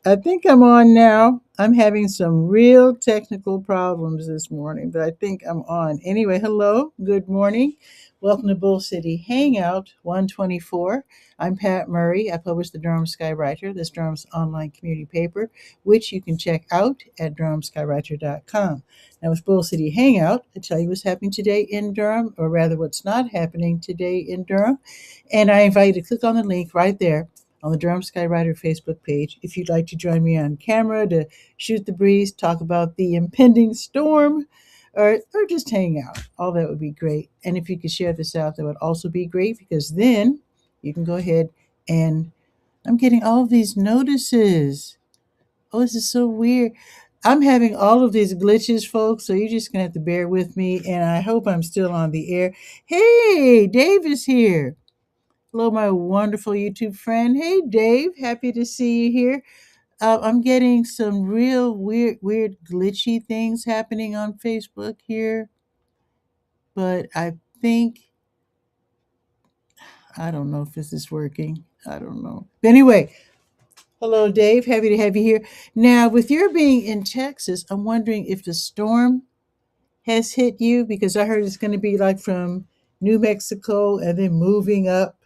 I think I'm on now. I'm having some real technical problems this morning, but I think I'm on. Anyway, hello, good morning. Welcome to Bull City Hangout 124. I'm Pat Murray. I publish the Durham Skywriter, this Durham's online community paper, which you can check out at durhamskywriter.com. Now, with Bull City Hangout, I tell you what's happening today in Durham, or rather, what's not happening today in Durham. And I invite you to click on the link right there on the Durham Skywriter Facebook page if you'd like to join me on camera to shoot the breeze, talk about the impending storm, or just hang out. All that would be great. And if you could share this out, that would also be great because then you can go ahead and I'm getting all of these notices. Oh, this is so weird. I'm having all of these glitches, folks, so you're just going to have to bear with me. And I hope I'm still on the air. Hey, Dave is here. Hello, my wonderful YouTube friend. Hey, Dave. Happy to see you here. I'm getting some real weird, glitchy things happening on Facebook here, but I think I don't know if this is working. I don't know. But anyway, hello, Dave. Happy to have you here. Now, with your being in Texas, I'm wondering if the storm has hit you because I heard it's going to be like from New Mexico and then moving up.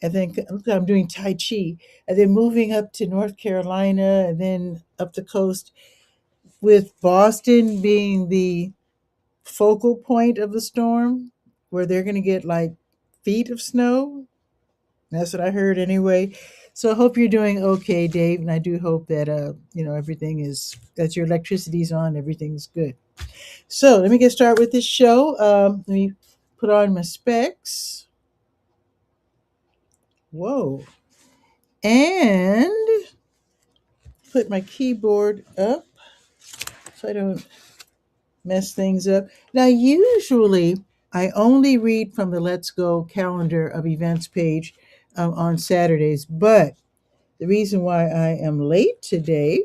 And then I'm doing Tai Chi, and then moving up to North Carolina, and then up the coast, with Boston being the focal point of the storm, where they're going to get like feet of snow. That's what I heard anyway. So I hope you're doing okay, Dave, and I do hope that everything is that your electricity's on, everything's good. So let me get started with this show. Let me put on my specs. Whoa, and put my keyboard up so I don't mess things up. Now, usually I only read from the Let's Go calendar of events page on Saturdays, but the reason why I am late today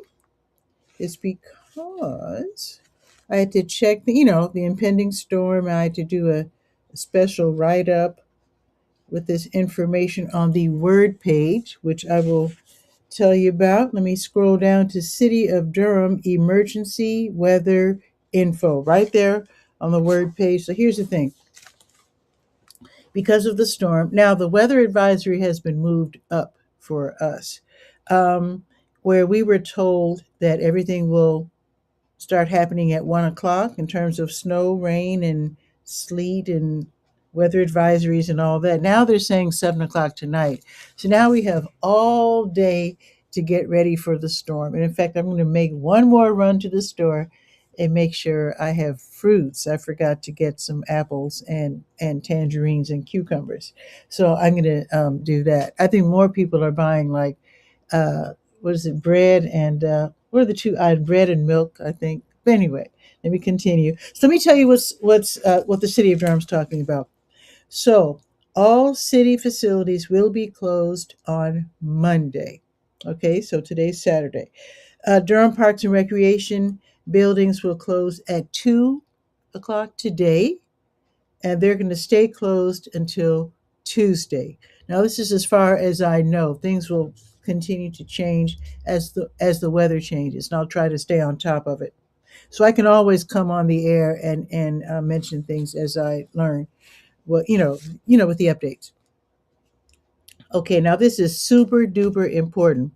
is because I had to check the impending storm. I had to do a special write up with this information on the Word page, which I will tell you about. Let me scroll down to City of Durham emergency weather info right there on the Word page. So here's the thing, because of the storm, now the weather advisory has been moved up for us, where we were told that everything will start happening at 1 o'clock in terms of snow, rain, and sleet and weather advisories and all that. Now they're saying 7 o'clock tonight. So now we have all day to get ready for the storm. And in fact, I'm going to make one more run to the store and make sure I have fruits. I forgot to get some apples and tangerines and cucumbers. So I'm going to do that. I think more people are buying like what is it, bread and what are the two? Bread and milk, I think. But anyway, let me continue. So let me tell you what the city of Durham's talking about. So all city facilities will be closed on Monday. Okay, so today's Saturday. Durham Parks and Recreation buildings will close at 2 o'clock today, and they're going to stay closed until Tuesday. Now, this is as far as I know. Things will continue to change as the weather changes, and I'll try to stay on top of it. So I can always come on the air and mention things as I learn. Well, with the updates. Okay, now this is super duper important.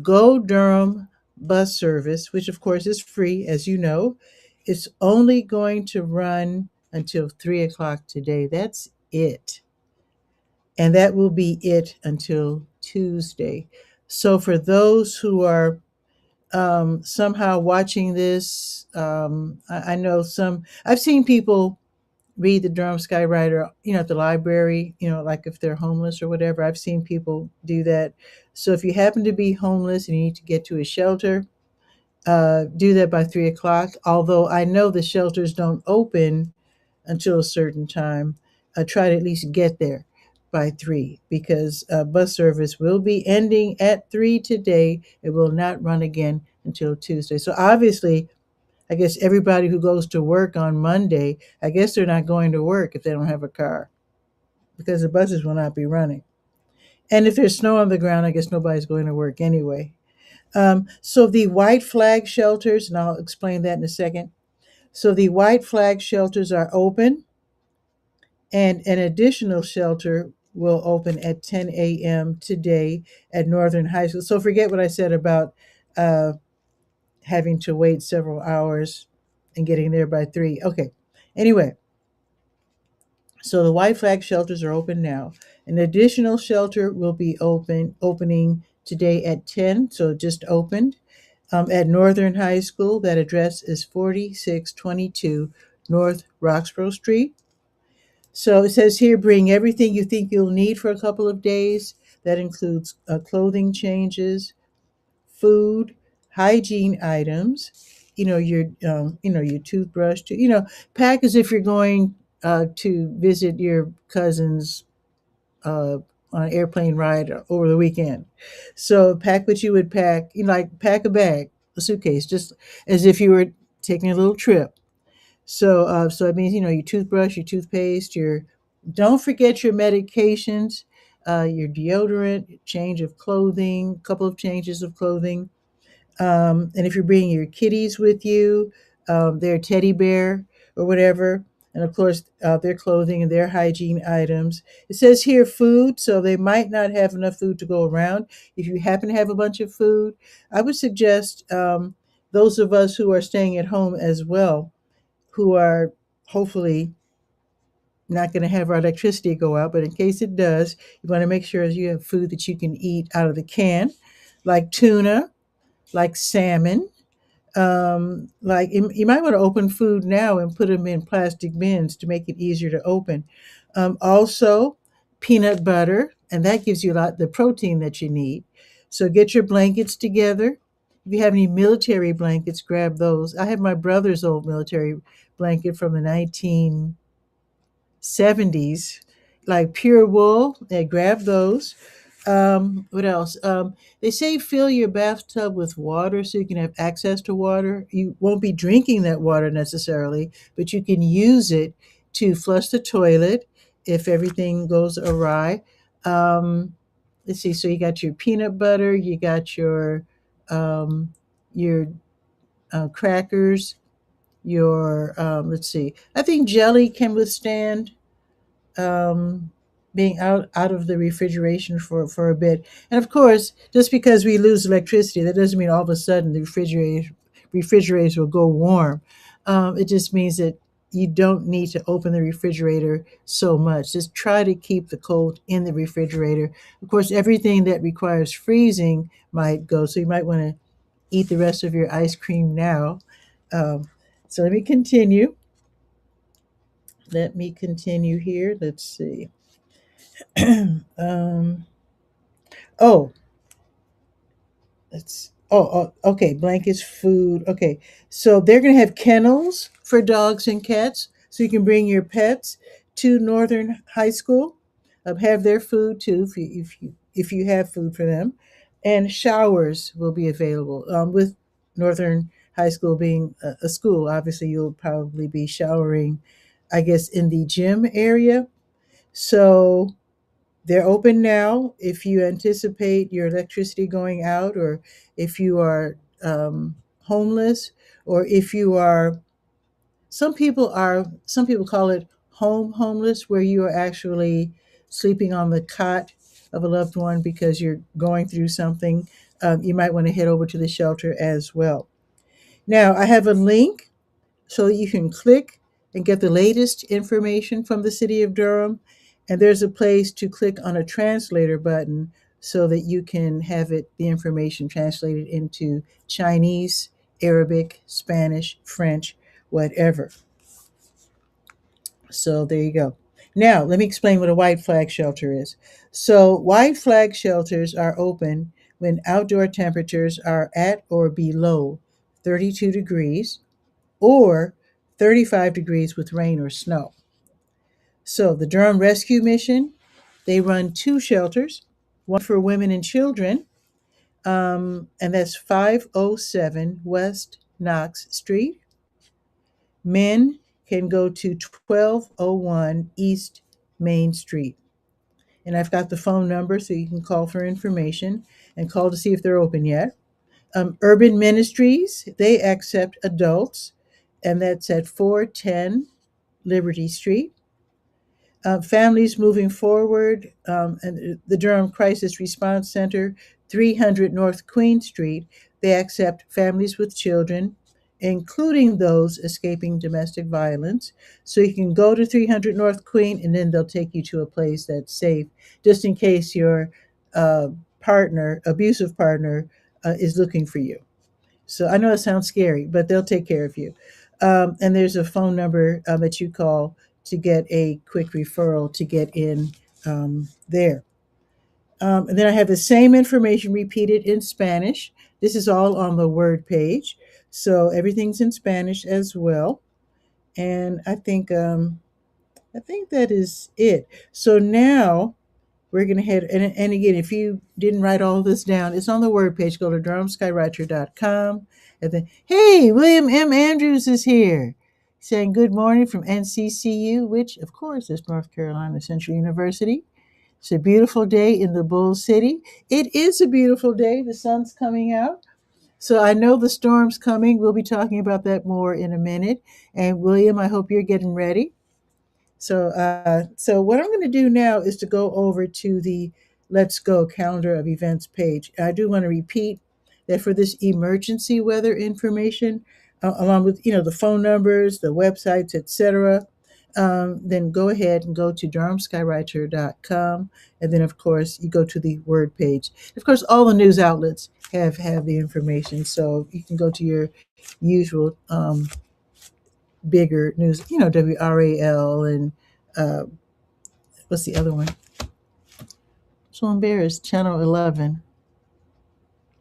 Go Durham bus service, which of course is free, as you know, it's only going to run until 3 o'clock today. That's it. And that will be it until Tuesday. So for those who are somehow watching this, I know I've seen people read the Durham Skywriter, at the library, like if they're homeless or whatever. I've seen people do that. So if you happen to be homeless and you need to get to a shelter, do that by 3 o'clock. Although I know the shelters don't open until a certain time. Try to at least get there by 3 because bus service will be ending at 3 today. It will not run again until Tuesday. So obviously, I guess everybody who goes to work on Monday, I guess they're not going to work if they don't have a car because the buses will not be running. And if there's snow on the ground, I guess nobody's going to work anyway. So the white flag shelters, and I'll explain that in a second. So the white flag shelters are open, and an additional shelter will open at 10 a.m. today at Northern High School. So forget what I said about uh, having to wait several hours and getting there by 3. Okay. Anyway, so the white flag shelters are open now. An additional shelter will be opening today at 10, so it just opened at Northern High School. That address is 4622 North Roxborough Street. So it says here, bring everything you think you'll need for a couple of days. That includes clothing changes, food, hygiene items. Your toothbrush. Pack as if you're going to visit your cousins uh, on an airplane ride over the weekend. So pack what you would pack. Like pack a bag, a suitcase, just as if you were taking a little trip. So it means your toothbrush, your toothpaste, your don't forget your medications, your deodorant, change of clothing, couple of changes of clothing, and if you're bringing your kitties with you, their teddy bear or whatever, and of course their clothing and their hygiene items. It says here food, so they might not have enough food to go around. If you happen to have a bunch of food, I would suggest those of us who are staying at home as well, who are hopefully not going to have our electricity go out, but in case it does, you want to make sure you have food that you can eat out of the can, like tuna, like salmon. Like you might want to open food now and put them in plastic bins to make it easier to open. Also, peanut butter, and that gives you a lot the protein that you need. So get your blankets together. If you have any military blankets, grab those. I have my brother's old military blanket from the 1970s, like pure wool. Grab those. What else? They say fill your bathtub with water so you can have access to water. You won't be drinking that water necessarily, but you can use it to flush the toilet if everything goes awry. Um, let's see. So you got your peanut butter, you got um, your crackers, your let's see. I think jelly can withstand um, being out of the refrigeration for a bit. And of course, just because we lose electricity, that doesn't mean all of a sudden the refrigerators will go warm. It just means that you don't need to open the refrigerator so much. Just try to keep the cold in the refrigerator. Of course, everything that requires freezing might go, so you might want to eat the rest of your ice cream now. Um, so let me continue. Let me continue here. Let's see. um, oh, okay. Blankets, food. Okay, so they're gonna have kennels for dogs and cats, so you can bring your pets to Northern High School. Have their food too, if you have food for them, and showers will be available. With Northern High School being a school, obviously you'll probably be showering, I guess, in the gym area. So they're open now. If you anticipate your electricity going out, or if you are homeless, or if you are, some people call it home homeless, where you are actually sleeping on the cot of a loved one because you're going through something. You might want to head over to the shelter as well. Now, I have a link so you can click and get the latest information from the city of Durham. And there's a place to click on a translator button so that you can have the information translated into Chinese, Arabic, Spanish, French, whatever. So there you go. Now, let me explain what a white flag shelter is. So, white flag shelters are open when outdoor temperatures are at or below 32 degrees or 35 degrees with rain or snow. So the Durham Rescue Mission, they run two shelters, one for women and children, and that's 507 West Knox Street. Men can go to 1201 East Main Street. And I've got the phone number so you can call for information and call to see if they're open yet. Urban Ministries, they accept adults, and that's at 410 Liberty Street. Families Moving Forward, and the Durham Crisis Response Center, 300 North Queen Street, they accept families with children, including those escaping domestic violence. So you can go to 300 North Queen, and then they'll take you to a place that's safe, just in case your uh, abusive partner, is looking for you. So I know it sounds scary, but they'll take care of you. And there's a phone number that you call to get a quick referral to get in there. And then I have the same information repeated in Spanish. This is all on the Word page. So everything's in Spanish as well. And I think that is it. So now we're going to head, and again, if you didn't write all this down, it's on the Word page. Go to durhamskywriter.com. And then, hey, William M. Andrews is here saying good morning from NCCU, which, of course, is North Carolina Central University. It's a beautiful day in the Bull City. It is a beautiful day. The sun's coming out. So I know the storm's coming. We'll be talking about that more in a minute. And William, I hope you're getting ready. So what I'm going to do now is to go over to the Let's Go calendar of events page. I do want to repeat that for this emergency weather information, along with the phone numbers, the websites, etc., then go ahead and go to durhamskywriter.com, and then of course you go to the Word page. Of course, all the news outlets have the information, so you can go to your usual bigger news, WRAL and uh, what's the other one? So embarrassed. Channel 11.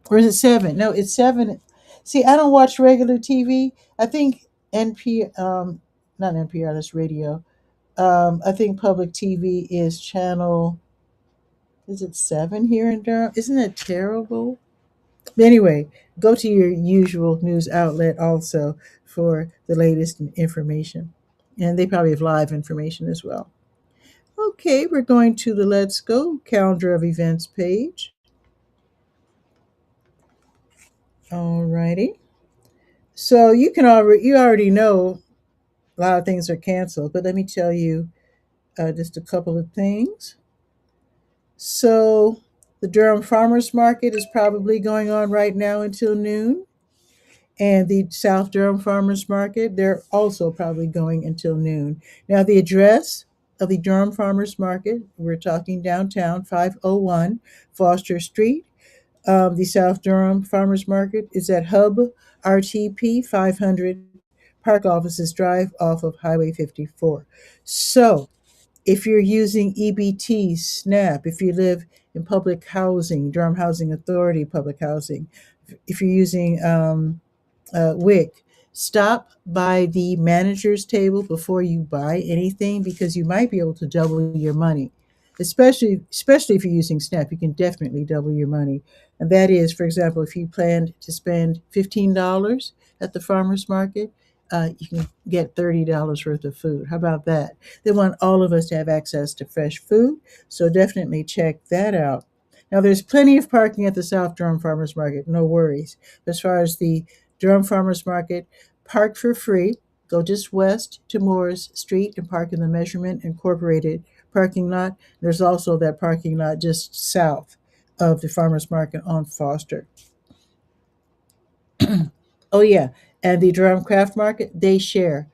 Or is it 7? No, it's 7. See, I don't watch regular TV. I think not NPR, that's radio. I think public TV is channel, is it 7 here in Durham? Isn't it terrible? But anyway, go to your usual news outlet also for the latest information. And they probably have live information as well. Okay, we're going to the Let's Go calendar of events page. Alrighty. So you already know a lot of things are canceled, but let me tell you just a couple of things. So the Durham Farmers Market is probably going on right now until noon, and the South Durham Farmers Market, they're also probably going until noon. Now the address of the Durham Farmers Market, we're talking downtown, 501 Foster Street. The South Durham Farmers Market is at Hub RTP 500 Park Offices Drive off of Highway 54. So, if you're using EBT, SNAP, if you live in public housing, Durham Housing Authority public housing, if you're using WIC, stop by the manager's table before you buy anything because you might be able to double your money. Especially if you're using SNAP, you can definitely double your money. And that is, for example, if you planned to spend $15 at the farmer's market, you can get $30 worth of food. How about that? They want all of us to have access to fresh food, so definitely check that out. Now, there's plenty of parking at the South Durham Farmers Market, no worries. As far as the Durham Farmers Market, park for free. Go just west to Moores Street and park in the Measurement Incorporated parking lot. There's also that parking lot just south of the farmers market on Foster. Oh yeah, and the Durham Craft Market, they share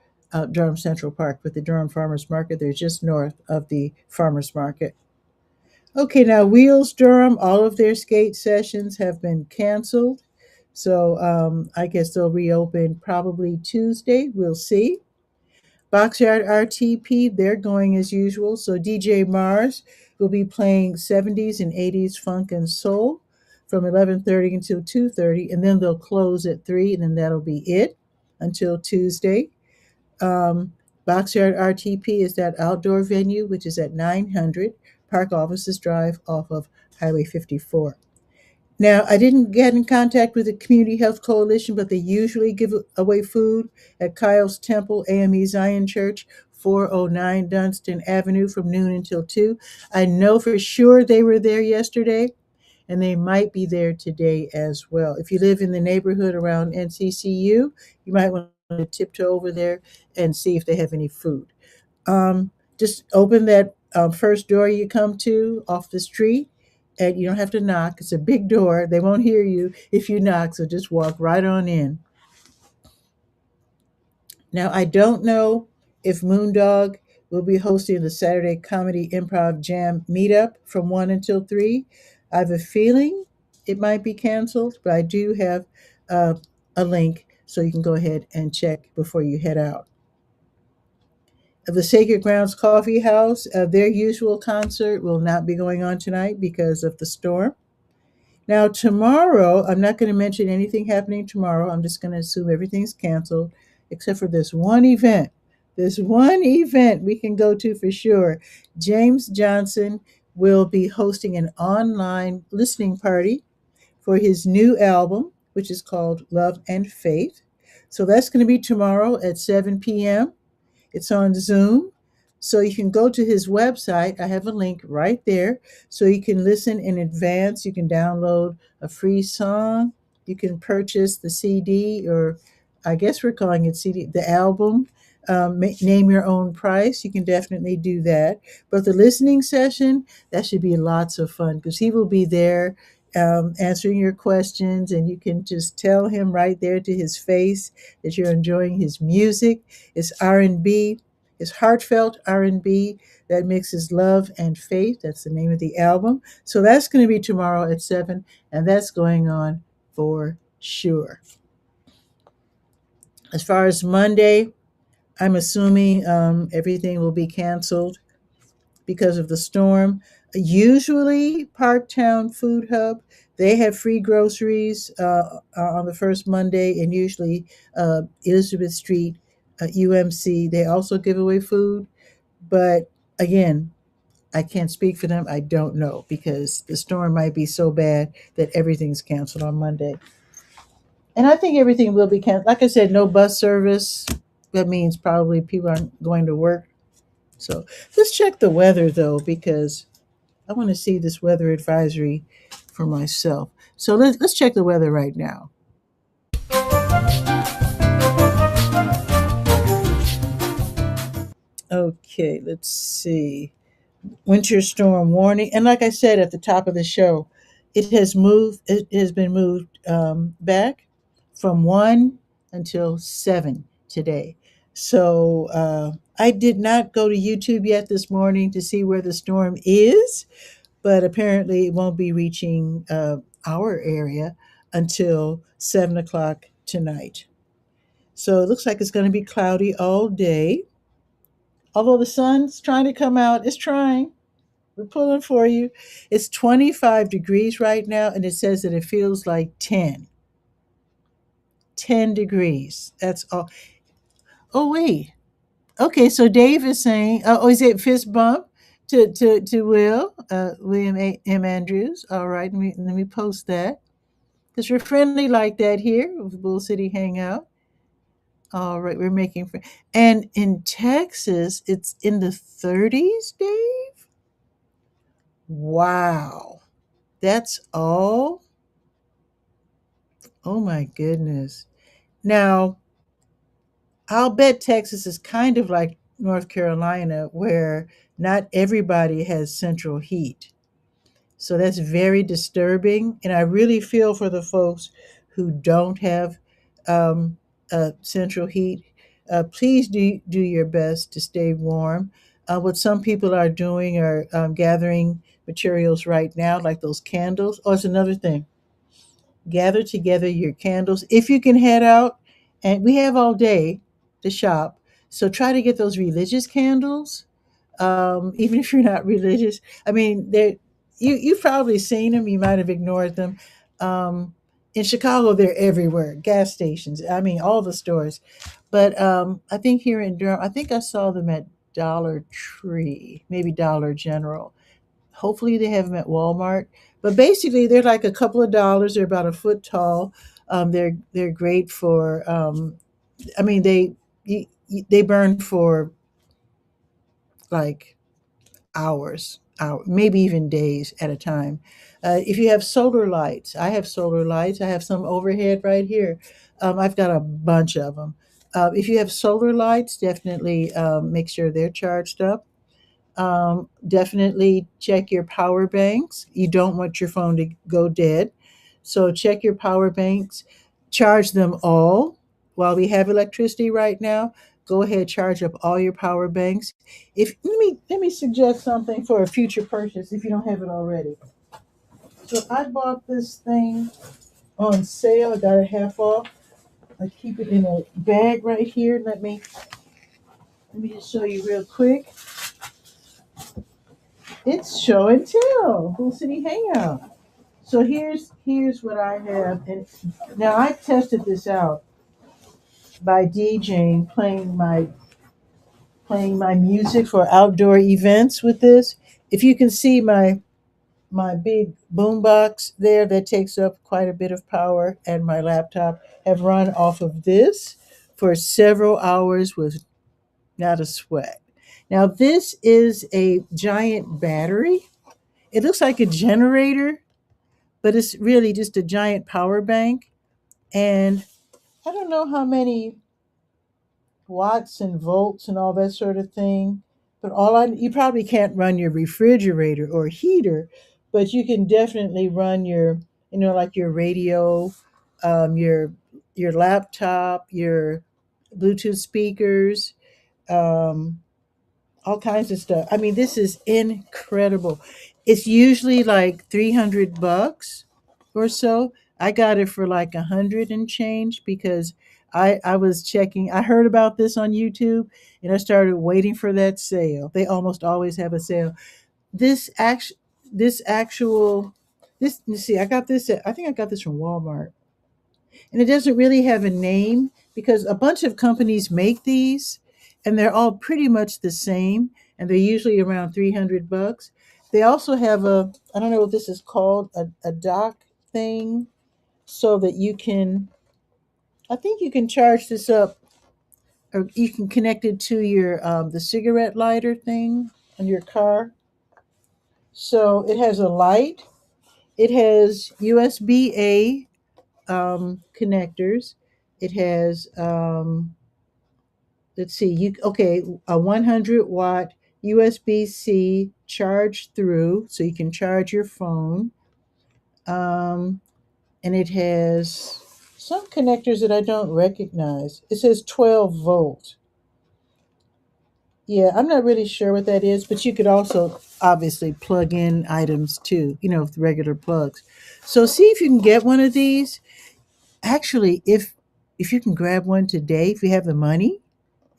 Durham Central Park with the Durham Farmers Market. They're just north of the farmers market. Okay, now Wheels Durham, all of their skate sessions have been canceled. So I guess they'll reopen probably Tuesday. We'll see. Boxyard RTP, they're going as usual. So DJ Mars will be playing 70s and 80s funk and soul from 11:30 until 2:30, and then they'll close at 3, and then that'll be it until Tuesday. Um, Boxyard RTP is that outdoor venue, which is at 900 Park Offices Drive off of Highway 54. Now, I didn't get in contact with the Community Health Coalition, but they usually give away food at Kyle's Temple AME Zion Church, 409 Dunstan Avenue from noon until 2. I know for sure they were there yesterday, and they might be there today as well. If you live in the neighborhood around NCCU, you might want to tiptoe over there and see if they have any food. Um, just open that first door you come to off the street, and you don't have to knock. It's a big door. They won't hear you if you knock, so just walk right on in. Now, I don't know if Moondog will be hosting the Saturday Comedy Improv Jam meetup from 1 until 3. I have a feeling it might be canceled, but I do have uh, a link so you can go ahead and check before you head out. The Sacred Grounds Coffee House, their usual concert will not be going on tonight because of the storm. Now, tomorrow, I'm not going to mention anything happening tomorrow. I'm just going to assume everything's canceled except for this one event. This one event we can go to for sure. James Johnson will be hosting an online listening party for his new album, which is called Love and Faith. So that's going to be tomorrow at 7 p.m. It's on Zoom. So you can go to his website. I have a link right there. So you can listen in advance. You can download a free song. You can purchase the CD, or I guess we're calling it CD, the album. Name your own price. You can definitely do that. But the listening session, that should be lots of fun because he will be there answering your questions, and you can just tell him right there to his face that you're enjoying his music. It's R&B. It's heartfelt R&B that mixes love and faith. That's the name of the album. So that's going to be tomorrow at 7, and that's going on for sure. As far as Monday, I'm assuming everything will be canceled because of the storm. Usually, Parktown Food Hub, they have free groceries on the first Monday, and usually Elizabeth Street, UMC, they also give away food. But again, I can't speak for them. I don't know because the storm might be so bad that everything's canceled on Monday. And I think everything will be canceled. Like I said, no bus service. That means probably people aren't going to work. So let's check the weather though, because I want to see this weather advisory for myself. So let's check the weather right now. Okay, let's see. Winter storm warning. And like I said at the top of the show, it has moved. It has been moved back from 1 until 7 today. So I did not go to YouTube yet this morning to see where the storm is, but apparently it won't be reaching our area until 7 o'clock tonight. So it looks like it's going to be cloudy all day. Although the sun's trying to come out, it's trying. We're pulling for you. It's 25 degrees right now, and it says that it feels like 10. 10 degrees. That's all. Oh, wait. Okay, so Dave is saying, oh, is it fist bump to William M. Andrews? All right, let me post that. Because we're friendly like that here with Bull City Hangout. All right, we're making friends. And in Texas, it's in the 30s, Dave? Wow. That's all? Oh my goodness. Now, I'll bet Texas is kind of like North Carolina, where not everybody has central heat. So that's very disturbing. And I really feel for the folks who don't have um, central heat. Please do your best to stay warm. What some people are doing are gathering materials right now, like those candles. Oh, it's another thing. Gather together your candles. If you can head out, and we have all day to shop, so try to get those religious candles, even if you're not religious. I mean, you've probably seen them. You might have ignored them. In Chicago, they're everywhere. Gas stations. I mean, all the stores. But I think here in Durham, I think I saw them at Dollar Tree, maybe Dollar General. Hopefully, they have them at Walmart. But basically, they're like a couple of dollars. They're about a foot tall. They're great for. I mean, they burn for like hours. maybe even days at a time. If you have solar lights, I have solar lights. I have some overhead right here. I've got a bunch of them. If you have solar lights, definitely make sure they're charged up. Definitely check your power banks. You don't want your phone to go dead. So check your power banks, charge them all. While we have electricity right now, go ahead, charge up all your power banks. If let me suggest something for a future purchase if you don't have it already. So I bought this thing on sale. I got it half off. I keep it in a bag right here. Let me just show you real quick. It's show and tell. Full City Hangout. So here's what I have, and now I tested this out by DJing, playing my music for outdoor events with this. If you can see my big boombox there, that takes up quite a bit of power, and my laptop have run off of this for several hours with not a sweat. Now this is a giant battery. It looks like a generator, but it's really just a giant power bank. And I don't know how many watts and volts and all that sort of thing, but you probably can't run your refrigerator or heater, but you can definitely run your, like your radio, your laptop, your Bluetooth speakers, um, all kinds of stuff. I mean, this is incredible. It's usually like 300 bucks or so. I got it for like 100 and change because I was checking. I heard about this on YouTube and I started waiting for that sale. They almost always have a sale. This act this actual this you see, I think I got this from Walmart. And it doesn't really have a name because a bunch of companies make these and they're all pretty much the same and they're usually around 300 bucks. They also have I don't know what this is called, a dock thing so that I think you can charge this up or you can connect it to your the cigarette lighter thing on your car. So it has a light. It has USB A connectors. It has let's see, a 100-watt USB-C charge through, so you can charge your phone. And it has some connectors that I don't recognize. It says 12 volt. Yeah, I'm not really sure what that is, but you could also obviously plug in items too, with regular plugs. So see if you can get one of these. Actually, if you can grab one today, if you have the money,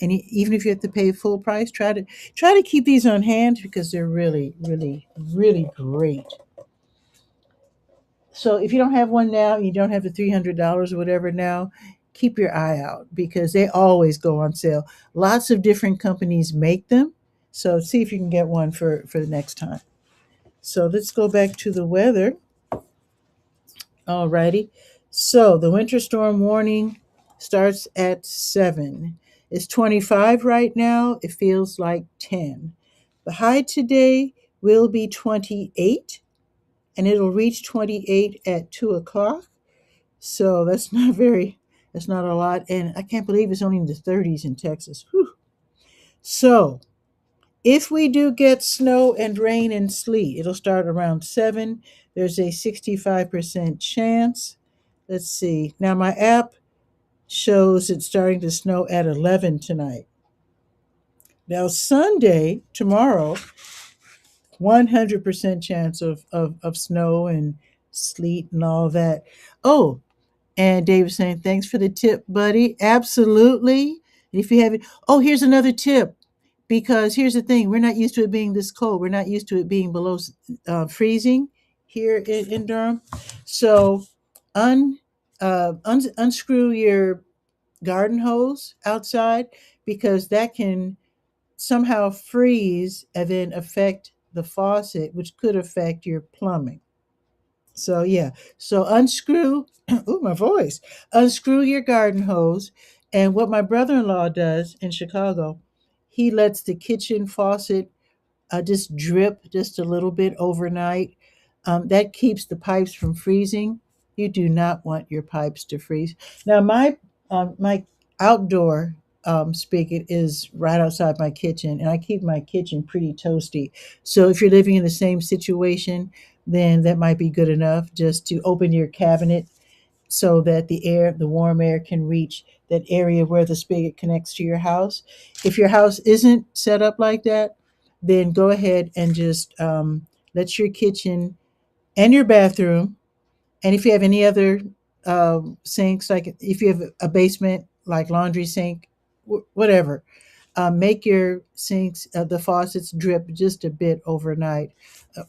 and even if you have to pay full price, try to keep these on hand because they're really, really, really great. So if you don't have one now, you don't have the $300 or whatever now, keep your eye out because they always go on sale. Lots of different companies make them, so see if you can get one for the next time. So let's go back to the weather. Alrighty. So the winter storm warning starts at 7. It's 25 right now. It feels like 10. The high today will be 28 and it'll reach 28 at 2 o'clock. So that's not a lot. And I can't believe it's only in the 30s in Texas. Whew. So if we do get snow and rain and sleet, it'll start around 7. There's a 65% chance. Let's see. Now, my app shows it's starting to snow at 11 tonight. Now, Sunday, tomorrow, 100% chance of snow and sleet and all that. Oh, and Dave was saying, thanks for the tip, buddy. Absolutely. If you haven't, oh, here's another tip. Because here's the thing, we're not used to it being this cold. We're not used to it being below freezing here in Durham. So unscrew your garden hose outside because that can somehow freeze and then affect the faucet, which could affect your plumbing. So yeah, so unscrew. Ooh, my voice. Unscrew your garden hose, and what my brother-in-law does in Chicago, he lets the kitchen faucet just drip just a little bit overnight. That keeps the pipes from freezing. You do not want your pipes to freeze. Now, my outdoor spigot is right outside my kitchen, and I keep my kitchen pretty toasty. So, if you're living in the same situation, then that might be good enough just to open your cabinet so that the warm air can reach that area where the spigot connects to your house. If your house isn't set up like that, then go ahead and just let your kitchen and your bathroom, and if you have any other sinks, like if you have a basement, like laundry sink, whatever, make your sinks, the faucets drip just a bit overnight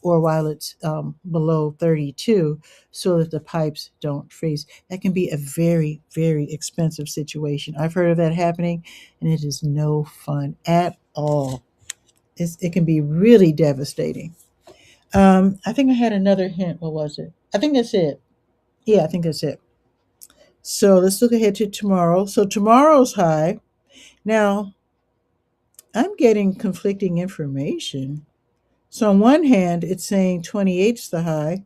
or while it's below 32 so that the pipes don't freeze. That can be a very, very expensive situation. I've heard of that happening, and it is no fun at all. It can be really devastating. I think I had another hint. What was it? I think that's it. Yeah, I think that's it. So let's look ahead to tomorrow. So tomorrow's high. Now, I'm getting conflicting information. So on one hand, it's saying 28 is the high,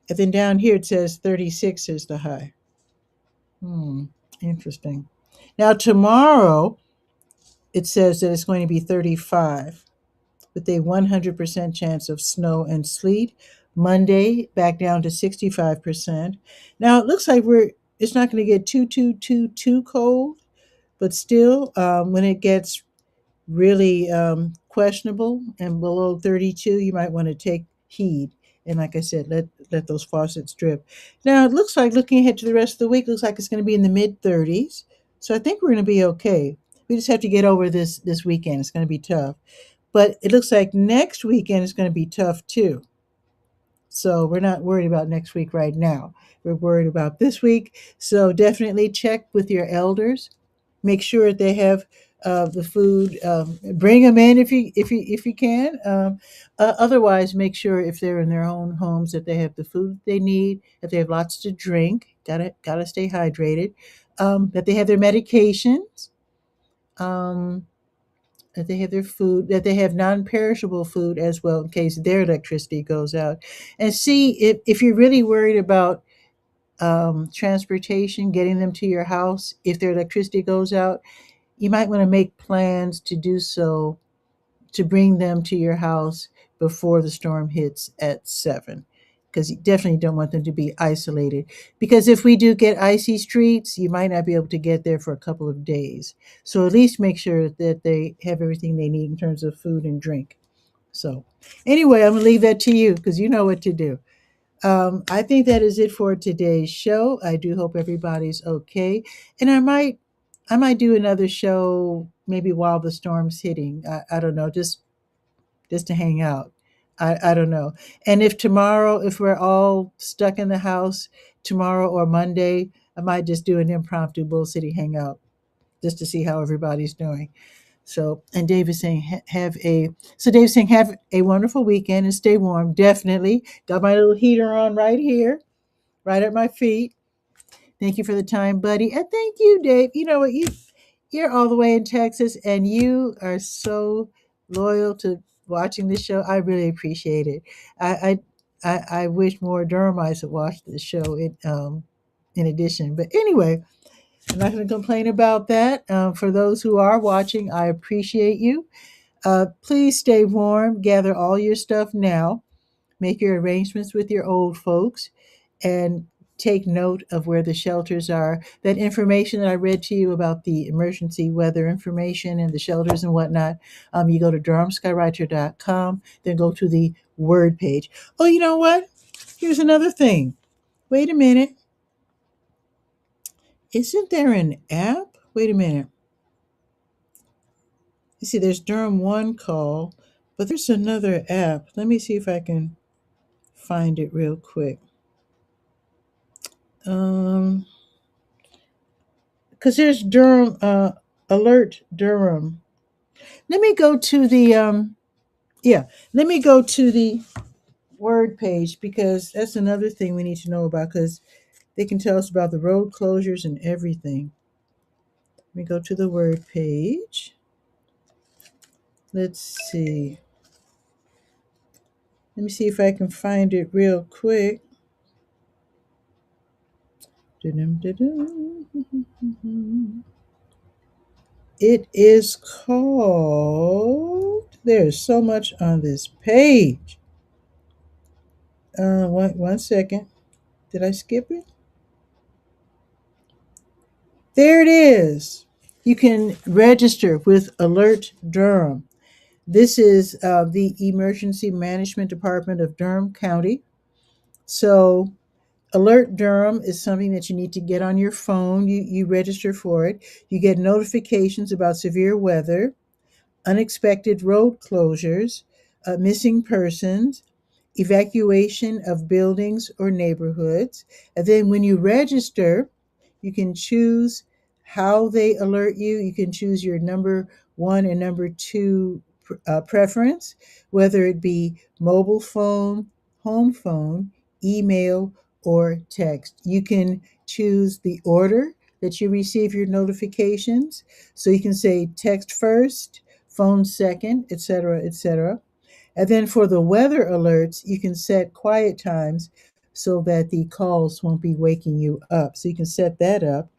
and then down here it says 36 is the high. Hmm, interesting. Now tomorrow, it says that it's going to be 35 with a 100% chance of snow and sleet. Monday, back down to 65%. Now it looks like it's not going to get too cold, but still, when it gets really questionable and below 32, you might want to take heed. And like I said, let those faucets drip. Now it looks like, looking ahead to the rest of the week, looks like it's going to be in the mid 30s. So I think we're going to be okay. We just have to get over this weekend. It's going to be tough. But it looks like next weekend is going to be tough too. So we're not worried about next week right now. We're worried about this week. So definitely check with your elders. Make sure they have the food. Bring them in if you can. Otherwise, make sure if they're in their own homes that they have the food they need. That they have lots to drink. Gotta stay hydrated. That they have their medications. Um, that they have their food, that they have non-perishable food as well in case their electricity goes out. And see if you're really worried about transportation, getting them to your house if their electricity goes out, you might want to make plans to do so, to bring them to your house before the storm hits at 7, because you definitely don't want them to be isolated. Because if we do get icy streets, you might not be able to get there for a couple of days. So at least make sure that they have everything they need in terms of food and drink. So anyway, I'm gonna leave that to you because you know what to do. I think that is it for today's show. I do hope everybody's okay, and I might do another show maybe while the storm's hitting. I don't know, just to hang out. I don't know. And if tomorrow, if we're all stuck in the house tomorrow or Monday, I might just do an impromptu Bull City hangout just to see how everybody's doing. So, and Dave is saying, Dave's saying, have a wonderful weekend and stay warm. Definitely. Got my little heater on right here, right at my feet. Thank you for the time, buddy. And thank you, Dave. You know what? You're all the way in Texas and you are so loyal to watching this show. I really appreciate it. I wish more Durhamites would watch the show in addition. But anyway, I'm not going to complain about that. For those who are watching, I appreciate you. Please stay warm. Gather all your stuff now. Make your arrangements with your old folks and take note of where the shelters are. That information that I read to you about the emergency weather information and the shelters and whatnot, you go to durhamskywriter.com, then go to the word page. Oh, you know what? Here's another thing. Wait a minute. Isn't there an app? Wait a minute. You see, there's Durham One Call, but there's another app. Let me see if I can find it real quick. Because there's Durham Alert Durham. Let me go to the yeah. Let me go to the word page because that's another thing we need to know about because they can tell us about the road closures and everything. Let me go to the word page. Let's see. Let me see if I can find it real quick. It is called. There's so much on this page. One second. Did I skip it? There it is. You can register with Alert Durham. This is the Emergency Management Department of Durham County. So, Alert Durham is something that you need to get on your phone. You register for it. You get notifications about severe weather, unexpected road closures, missing persons, evacuation of buildings or neighborhoods. And then when you register, you can choose how they alert you. You can choose your number one and number two preference, whether it be mobile phone, home phone, email, or text. You can choose the order that you receive your notifications. So you can say text first, phone second, etc., etc. And then for the weather alerts, you can set quiet times so that the calls won't be waking you up. So you can set that up.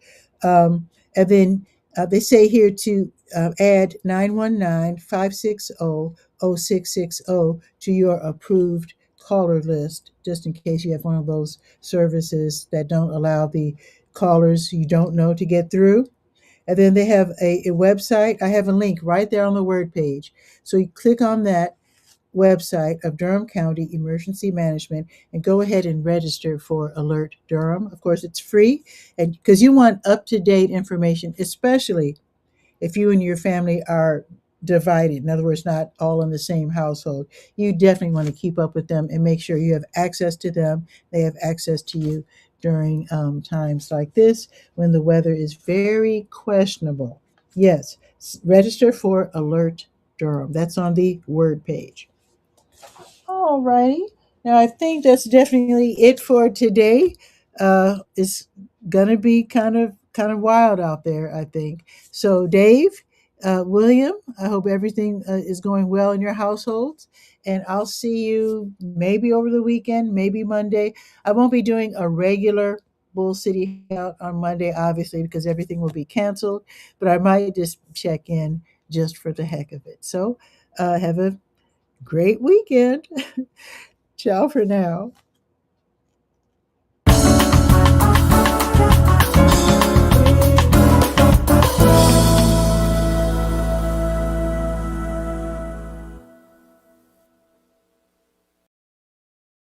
And then they say here to add 919-560-0660 to your approved caller list, just in case you have one of those services that don't allow the callers you don't know to get through. And then they have a website. I have a link right there on the word page. So you click on that website of Durham County Emergency Management and go ahead and register for Alert Durham. Of course, it's free, and because you want up to date information, especially if you and your family are divided, in other words, not all in the same household, you definitely want to keep up with them and make sure you have access to them. They have access to you during times like this when the weather is very questionable. Yes, register for Alert Durham. That's on the word page. All righty. Now I think that's definitely it for today. It's gonna be kind of wild out there, I think. So, Dave, William, I hope everything is going well in your households, and I'll see you maybe over the weekend, maybe Monday. I won't be doing a regular Bull City Hangout on Monday, obviously, because everything will be canceled. But I might just check in just for the heck of it. So, have a great weekend. Ciao for now.